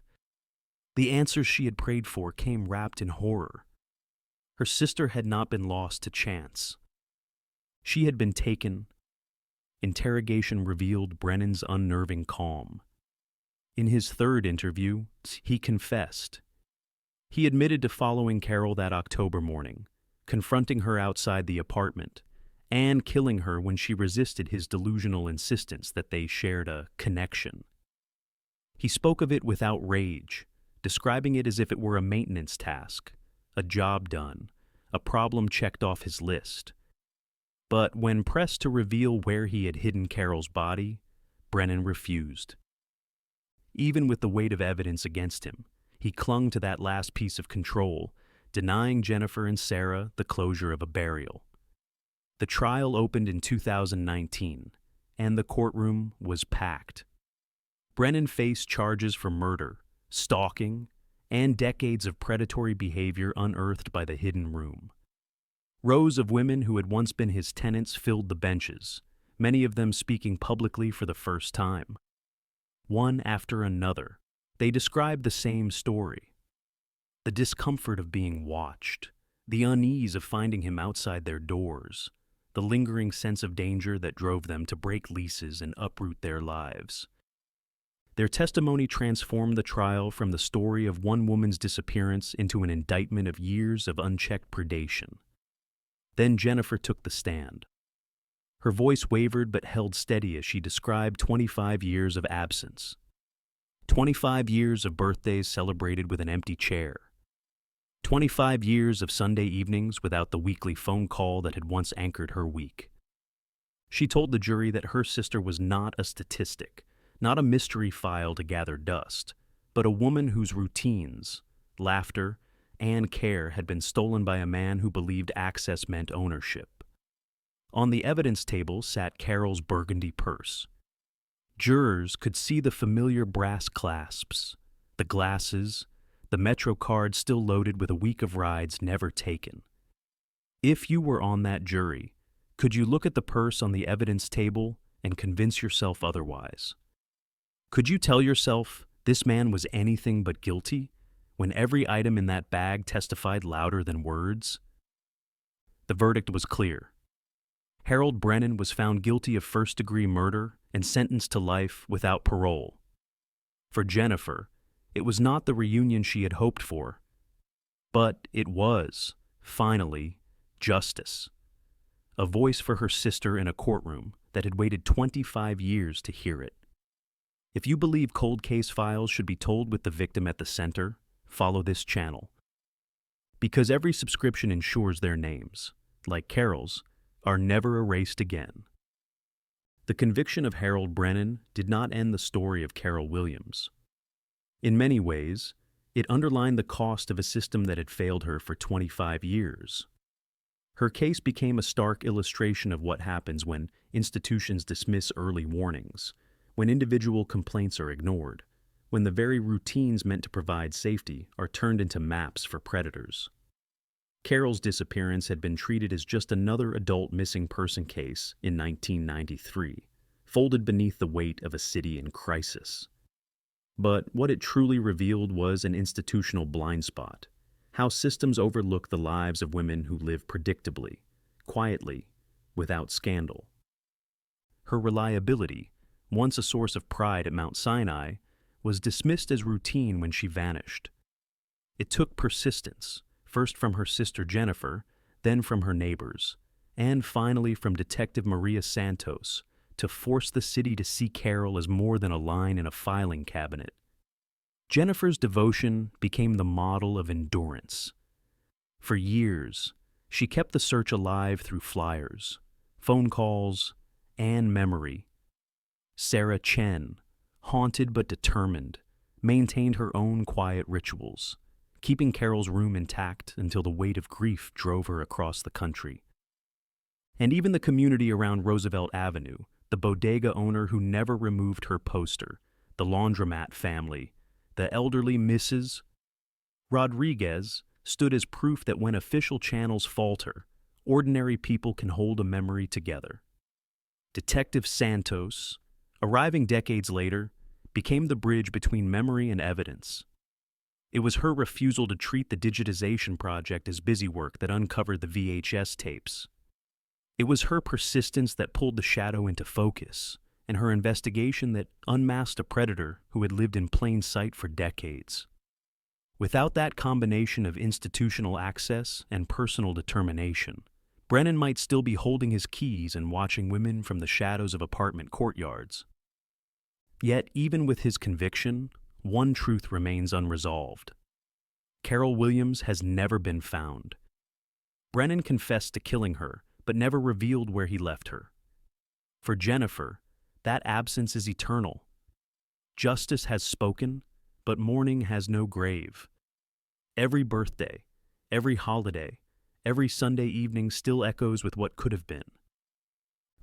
The answers she had prayed for came wrapped in horror. Her sister had not been lost to chance. She had been taken. Interrogation revealed Brennan's unnerving calm. In his third interview, he confessed. He admitted to following Carol that October morning, confronting her outside the apartment, and killing her when she resisted his delusional insistence that they shared a connection. He spoke of it without rage, describing it as if it were a maintenance task, a job done, a problem checked off his list. But when pressed to reveal where he had hidden Carol's body, Brennan refused. Even with the weight of evidence against him, he clung to that last piece of control, denying Jennifer and Sarah the closure of a burial. The trial opened in 2019, and the courtroom was packed. Brennan faced charges for murder, stalking, and decades of predatory behavior unearthed by the hidden room. Rows of women who had once been his tenants filled the benches, many of them speaking publicly for the first time. One after another, they described the same story. The discomfort of being watched, the unease of finding him outside their doors, the lingering sense of danger that drove them to break leases and uproot their lives. Their testimony transformed the trial from the story of one woman's disappearance into an indictment of years of unchecked predation. Then Jennifer took the stand. Her voice wavered but held steady as she described 25 years of absence. 25 years of birthdays celebrated with an empty chair. 25 years of Sunday evenings without the weekly phone call that had once anchored her week. She told the jury that her sister was not a statistic, not a mystery file to gather dust, but a woman whose routines, laughter, and care had been stolen by a man who believed access meant ownership. On the evidence table sat Carol's burgundy purse. Jurors could see the familiar brass clasps, the glasses, the Metro card still loaded with a week of rides never taken. If you were on that jury, could you look at the purse on the evidence table and convince yourself otherwise? Could you tell yourself this man was anything but guilty when every item in that bag testified louder than words? The verdict was clear. Harold Brennan was found guilty of first-degree murder and sentenced to life without parole. For Jennifer, it was not the reunion she had hoped for, but it was, finally, justice. A voice for her sister in a courtroom that had waited 25 years to hear it. If you believe cold case files should be told with the victim at the center, follow this channel. Because every subscription ensures their names, like Carol's, are never erased again. The conviction of Harold Brennan did not end the story of Carol Williams. In many ways, It underlined the cost of a system that had failed her for 25 years. Her case became a stark illustration of what happens when institutions dismiss early warnings, when individual complaints are ignored, when the very routines meant to provide safety are turned into maps for predators. Carol's disappearance had been treated as just another adult missing person case in 1993, folded beneath the weight of a city in crisis. But what it truly revealed was an institutional blind spot. How systems overlook the lives of women who live predictably, quietly, without scandal. Her reliability, once a source of pride at Mount Sinai, was dismissed as routine when she vanished. It took persistence, first from her sister Jennifer, then from her neighbors, and finally from Detective Maria Santos, to force the city to see Carol as more than a line in a filing cabinet. Jennifer's devotion became the model of endurance. For years, she kept the search alive through flyers, phone calls, and memory. Sarah Chen, haunted but determined, maintained her own quiet rituals, keeping Carol's room intact until the weight of grief drove her across the country. And even the community around Roosevelt Avenue, the bodega owner who never removed her poster, the laundromat family, the elderly Mrs. Rodriguez stood as proof that when official channels falter, ordinary people can hold a memory together. Detective Santos, arriving decades later, became the bridge between memory and evidence. It was her refusal to treat the digitization project as busy work that uncovered the VHS tapes. It was her persistence that pulled the shadow into focus, and her investigation that unmasked a predator who had lived in plain sight for decades. Without that combination of institutional access and personal determination, Brennan might still be holding his keys and watching women from the shadows of apartment courtyards. Yet, even with his conviction, one truth remains unresolved. Carol Williams has never been found. Brennan confessed to killing her, but never revealed where he left her. For Jennifer, that absence is eternal. Justice has spoken, but mourning has no grave. Every birthday, every holiday, every Sunday evening still echoes with what could have been.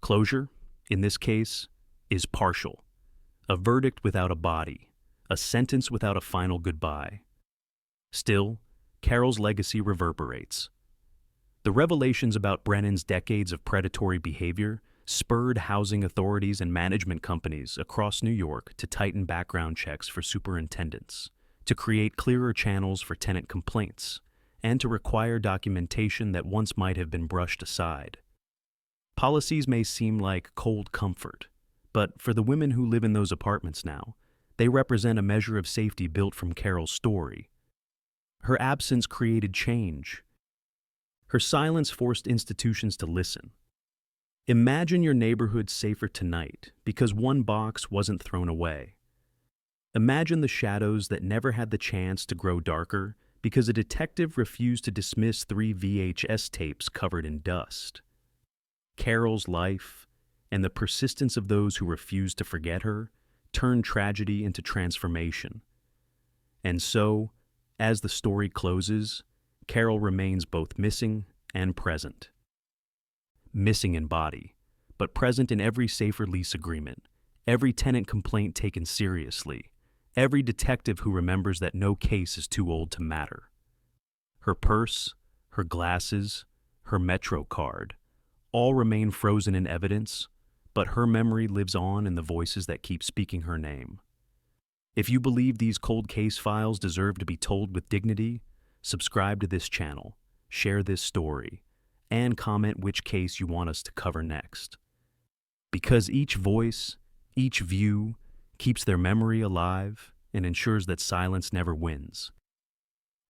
Closure, in this case, is partial. A verdict without a body, a sentence without a final goodbye. Still, Carol's legacy reverberates. The revelations about Brennan's decades of predatory behavior spurred housing authorities and management companies across New York to tighten background checks for superintendents, to create clearer channels for tenant complaints, and to require documentation that once might have been brushed aside. Policies may seem like cold comfort, but for the women who live in those apartments now, they represent a measure of safety built from Carol's story. Her absence created change. Her silence forced institutions to listen. Imagine your neighborhood safer tonight because one box wasn't thrown away. Imagine the shadows that never had the chance to grow darker because a detective refused to dismiss 3 VHS tapes covered in dust. Carol's life, and the persistence of those who refused to forget her, turned tragedy into transformation. And so, as the story closes, Carol remains both missing and present. Missing in body, but present in every safer lease agreement, every tenant complaint taken seriously, every detective who remembers that no case is too old to matter. Her purse, her glasses, her Metro card, all remain frozen in evidence, but her memory lives on in the voices that keep speaking her name. If you believe these cold case files deserve to be told with dignity, subscribe to this channel, share this story, and comment which case you want us to cover next. Because each voice, each view, keeps their memory alive and ensures that silence never wins.